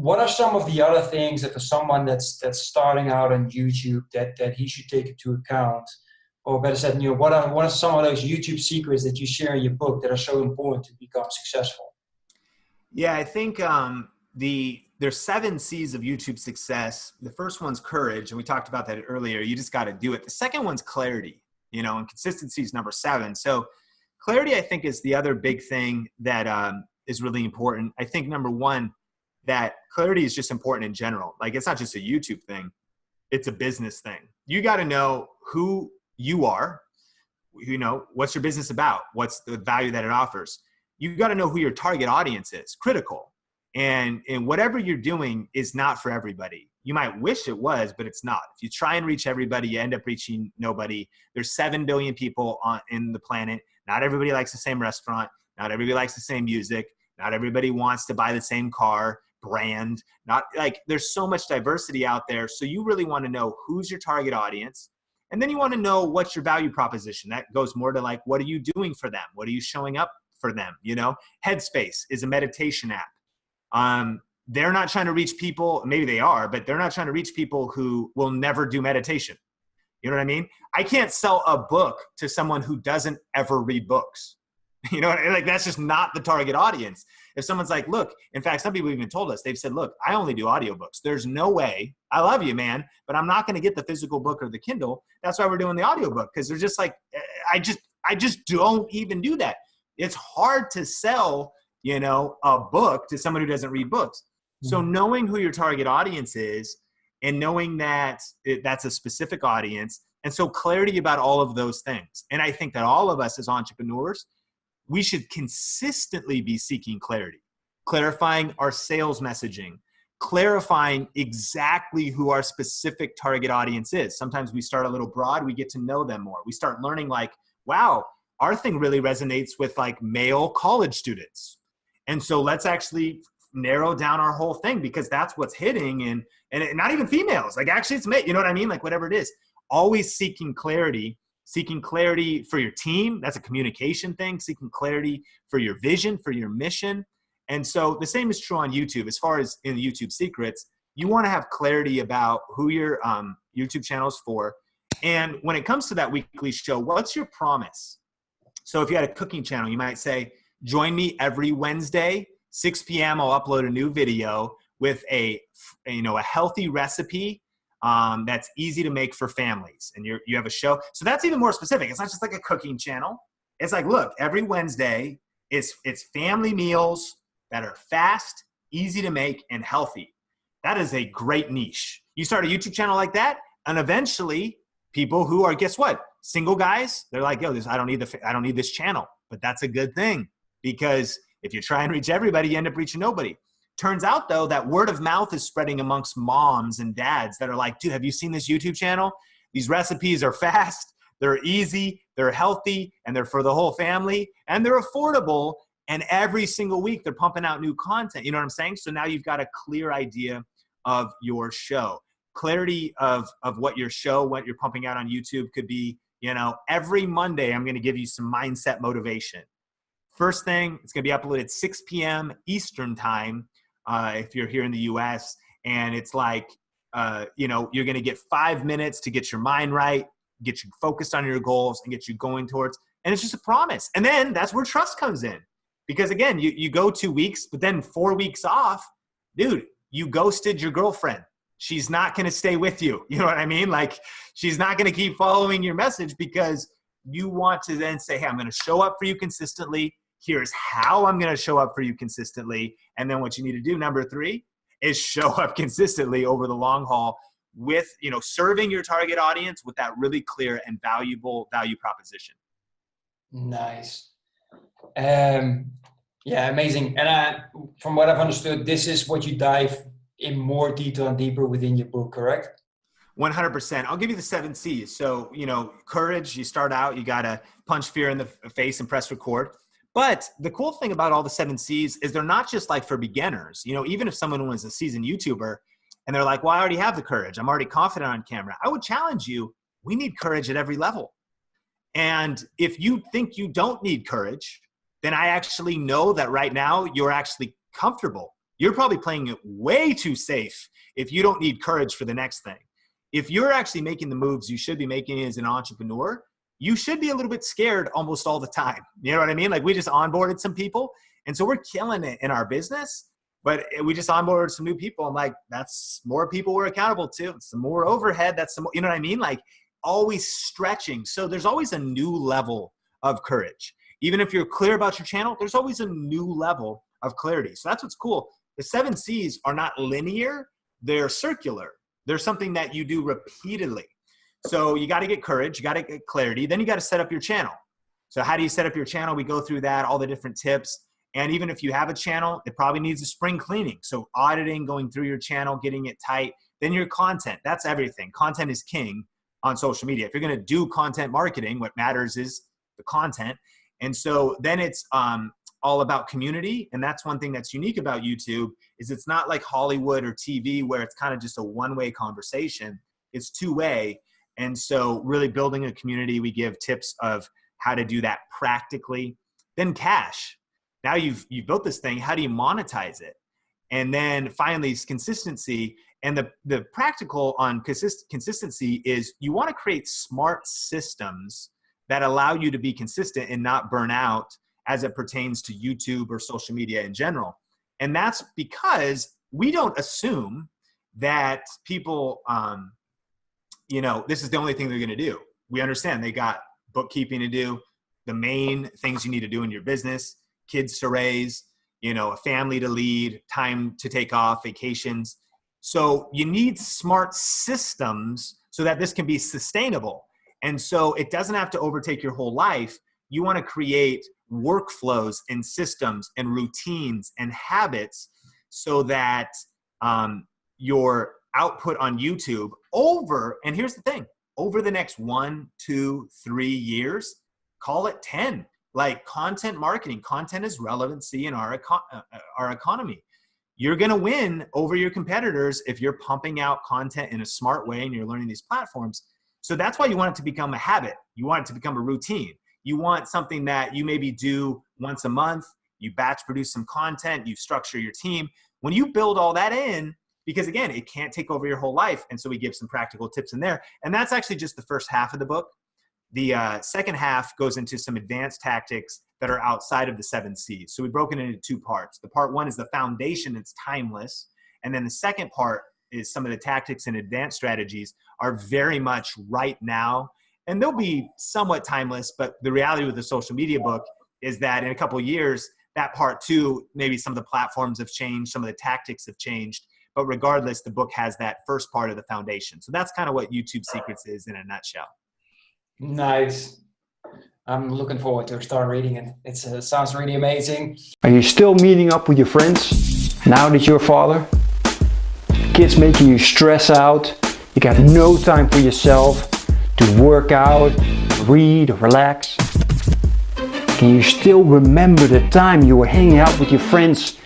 what are some of the other things that for someone that's starting out on YouTube that he should take into account? Or better said, what are some of those YouTube secrets that you share in your book that are so important to become successful? Yeah, I think there's 7 C's of YouTube success. The first one's courage, and we talked about that earlier. You just got to do it. The second one's clarity, and consistency is number 7. So clarity, I think, is the other big thing that is really important. I think number 1, that clarity is just important in general. Like, it's not just a YouTube thing. It's a business thing. You got to know who you are, what's your business about? What's the value that it offers? You got to know who your target audience is, critical. And whatever you're doing is not for everybody. You might wish it was, but it's not. If you try and reach everybody, you end up reaching nobody. There's 7 billion people in the planet. Not everybody likes the same restaurant. Not everybody likes the same music. Not everybody wants to buy the same car, brand. There's so much diversity out there. So you really want to know who's your target audience. And then you want to know what's your value proposition. That goes more to what are you doing for them? What are you showing up for them? Headspace is a meditation app. They're not trying to reach people, maybe they are, but they're not trying to reach people who will never do meditation. You know what I mean? I can't sell a book to someone who doesn't ever read books. That's just not the target audience. If someone's like, look, in fact, some people even told us, they've said, look, I only do audiobooks. There's no way, I love you, man, but I'm not going to get the physical book or the Kindle. That's why we're doing the audiobook. Cause they're just like, I just don't even do that. It's hard to sell, a book to someone who doesn't read books. So knowing who your target audience is and knowing that that's a specific audience. And so clarity about all of those things. And I think that all of us as entrepreneurs, we should consistently be seeking clarity, clarifying our sales messaging, clarifying exactly who our specific target audience is. Sometimes we start a little broad, we get to know them more. We start learning wow, our thing really resonates with male college students. And so let's actually narrow down our whole thing because that's what's hitting and not even females. Actually it's male, you know what I mean? Whatever it is, always seeking clarity for your team. That's a communication thing, seeking clarity for your vision, for your mission. And so the same is true on YouTube. As far as in the YouTube secrets, you want to have clarity about who your YouTube channel is for. And when it comes to that weekly show, what's your promise? So if you had a cooking channel, you might say, join me every Wednesday, 6 p.m. I'll upload a new video with a healthy recipe that's easy to make for families. And you have a show. So that's even more specific. It's not just a cooking channel. It's look, every Wednesday it's family meals that are fast, easy to make, and healthy. That is a great niche. You start a YouTube channel like that, and eventually people who are, guess what? Single guys, they're like, yo, I don't need this channel. But that's a good thing because if you try and reach everybody, you end up reaching nobody. Turns out though, that word of mouth is spreading amongst moms and dads that are like, dude, have you seen this YouTube channel? These recipes are fast, they're easy, they're healthy, and they're for the whole family, and they're affordable. And every single week they're pumping out new content. You know what I'm saying? So now you've got a clear idea of your show. Clarity of what your show, what you're pumping out on YouTube could be, every Monday I'm going to give you some mindset motivation. First thing, it's going to be uploaded at 6 p.m. Eastern time if you're here in the US. And it's you're going to get 5 minutes to get your mind right, get you focused on your goals, and get you going towards. And it's just a promise. And then that's where trust comes in. Because again, you go 2 weeks, but then 4 weeks off, dude, you ghosted your girlfriend. She's not going to stay with you. You know what I mean? She's not going to keep following your message because you want to then say, hey, I'm going to show up for you consistently. Here's how I'm going to show up for you consistently. And then what you need to do, number 3, is show up consistently over the long haul with, serving your target audience with that really clear and valuable value proposition. Nice. Yeah, amazing. And from what I've understood, this is what you dive in more detail and deeper within your book, correct? 100%. I'll give you the 7 C's. So, courage, you start out, you got to punch fear in the face and press record. But the cool thing about all the 7 C's is they're not just for beginners. Even if someone was a seasoned YouTuber and they're like, well, I already have the courage, I'm already confident on camera, I would challenge you, we need courage at every level. And if you think you don't need courage, then I actually know that right now you're actually comfortable you're probably playing it way too safe if you don't need courage for the next thing. If you're actually making the moves you should be making as an entrepreneur, you should be a little bit scared almost all the time. You know what I mean? Like we just onboarded some people, and so we're killing it in our business, but we just onboarded some new people. I'm like, that's more people we're accountable to. It's some more overhead. That's some, you know what I mean? Like always stretching. So there's always a new level of courage. Even if you're clear about your channel, there's always a new level of clarity. So that's what's cool. The 7 C's are not linear. They're circular. They're something that you do repeatedly. So you got to get courage. You got to get clarity. Then you got to set up your channel. So how do you set up your channel? We go through that, all the different tips. And even if you have a channel, it probably needs a spring cleaning. So auditing, going through your channel, getting it tight. Then your content. That's everything. Content is king on social media. If you're going to do content marketing, what matters is the content. And so then it's all about community. And that's one thing that's unique about YouTube is it's not like Hollywood or TV where it's kind of just a one-way conversation. It's two-way. And so really building a community, we give tips of how to do that practically. Then cash. Now you've built this thing. How do you monetize it? And then finally is consistency. And the practical on consistency is you want to create smart systems that allow you to be consistent and not burn out as it pertains to YouTube or social media in general. And that's because we don't assume that people, this is the only thing they're going to do. We understand they got bookkeeping to do, the main things you need to do in your business, kids to raise, a family to lead, time to take off, vacations. So you need smart systems so that this can be sustainable. And so it doesn't have to overtake your whole life. You want to create workflows and systems and routines and habits so that your output on YouTube and here's the thing, over the next 1, 2, 3 years, call it 10, like content marketing. Content is relevancy in our economy. You're going to win over your competitors if you're pumping out content in a smart way and you're learning these platforms. So that's why you want it to become a habit. You want it to become a routine. You want something that you maybe do once a month. You batch produce some content. You structure your team. When you build all that in, because again, it can't take over your whole life. And so we give some practical tips in there. And that's actually just the first half of the book. The second half goes into some advanced tactics that are outside of the 7 C's. So we've broken it into 2 parts. The part 1 is the foundation. It's timeless. And then the second part is some of the tactics and advanced strategies are very much right now. And they'll be somewhat timeless, but the reality with the social media book is that in a couple of years, that part 2, maybe some of the platforms have changed, some of the tactics have changed, but regardless, the book has that first part of the foundation. So that's kind of what YouTube Secrets is in a nutshell. Nice. I'm looking forward to start reading it. It sounds really amazing. Are you still meeting up with your friends now that you're a father? Kids making you stress out. You got no time for yourself to work out, read, or relax. Can you still remember the time you were hanging out with your friends,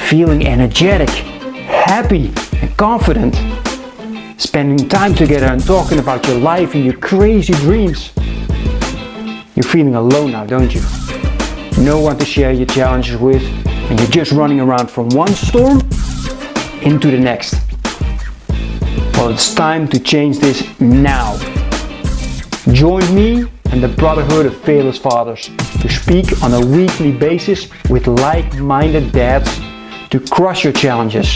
feeling energetic, happy, and confident? Spending time together and talking about your life and your crazy dreams. You're feeling alone now, don't you? No one to share your challenges with, and you're just running around from one storm into the next. Well, it's time to change this now. Join me and the Brotherhood of Fearless Fathers to speak on a weekly basis with like-minded dads to crush your challenges,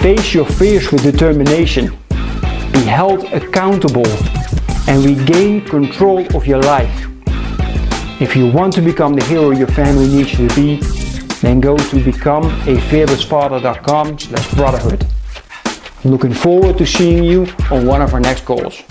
face your fears with determination, be held accountable, and regain control of your life. If you want to become the hero your family needs you to be, then go to becomeafearlessfather.com/brotherhood. I'm looking forward to seeing you on one of our next calls.